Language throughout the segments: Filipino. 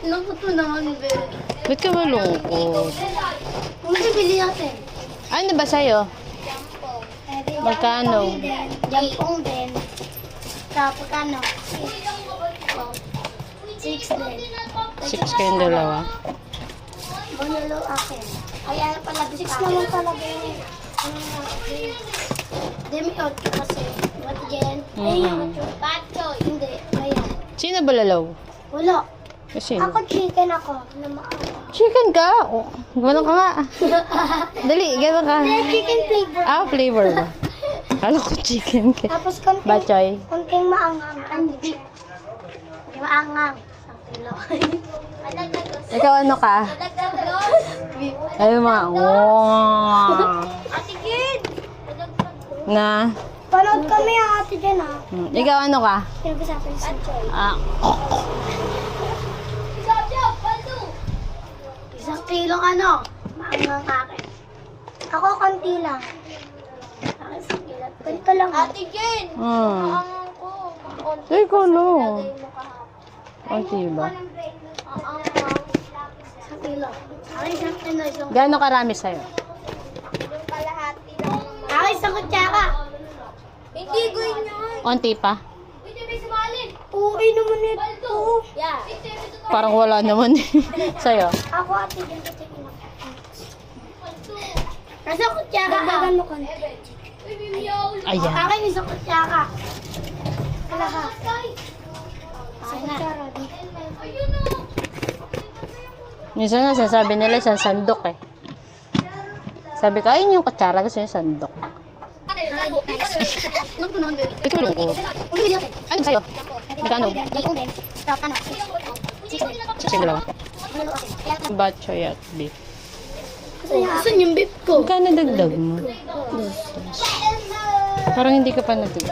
Lungkot mo naman, Bel. Ba't ka malungkot? Kung bibili natin. Ano ba sa'yo? Magkano? Jampong din. Tapos ano? 6 din. 6 kayong dalawa. Bonolo akin. Ay, ano pala? 6 naman talaga yun. Demi-out kasi. What again? Batchoy. Hindi. Ayan. Sino ba lalaw? Wala. Kasi Ako chicken ako. Na maawa. chicken ka? Oh, gano'n ka nga. Dali, gano'n ka. Chicken flavor. Ah, flavor ba? Kala ko chicken ka. Tapos konting, Batchoy. konting maangang. Hindi. Maangang. Ang kilo. Ikaw ano ka? Ay, mga. Wow. Ate Kid! Na. Panood kami ang ate dyan ah. Ikaw ano ka? Pinag-usapan sa Choy. Ah. Isang kilong ano? Maangang akin. Ako konti lang. Akin sa kilat. Ganito lang. Ate Kid! Maangang ko. Ikaw lang. Konti ba? Isang kilo. Akin isang kilo. Isang Gaano karami sa'yo? kalahati lang. Akin isang kutsara. Hindi ko yun. Konti pa? Uy naman ito. Yeah. Parang wala naman sa'yo. Ako ate dyan sa chicken. Kasi kutsara dagdagan mo konti. Ayan. Akin isang kutsara. Kalahati. Kutsara di. Minsan nga sasabi nila isang sandok eh. Sabi ko, ayun yung kutsara, gusto yung sandok. Ito lang ko. Ano sa'yo? Magkano? Sige dalawa. Batchoy at beef. Saan yung beef ko? Magkano dagdag mo? Parang hindi ka pa nagdag.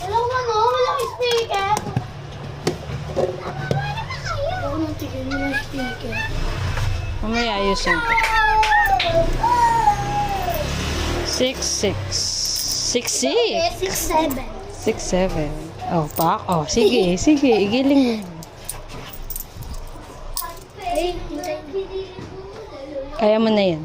Walang speaker. Ako nang tigil mo ng speaker. Mamaya ayusin ko. 6, 6. 6, 7. 6, 7. Oh, pak. Oh, sige, sige. Igiling mo. Kaya mo na yan.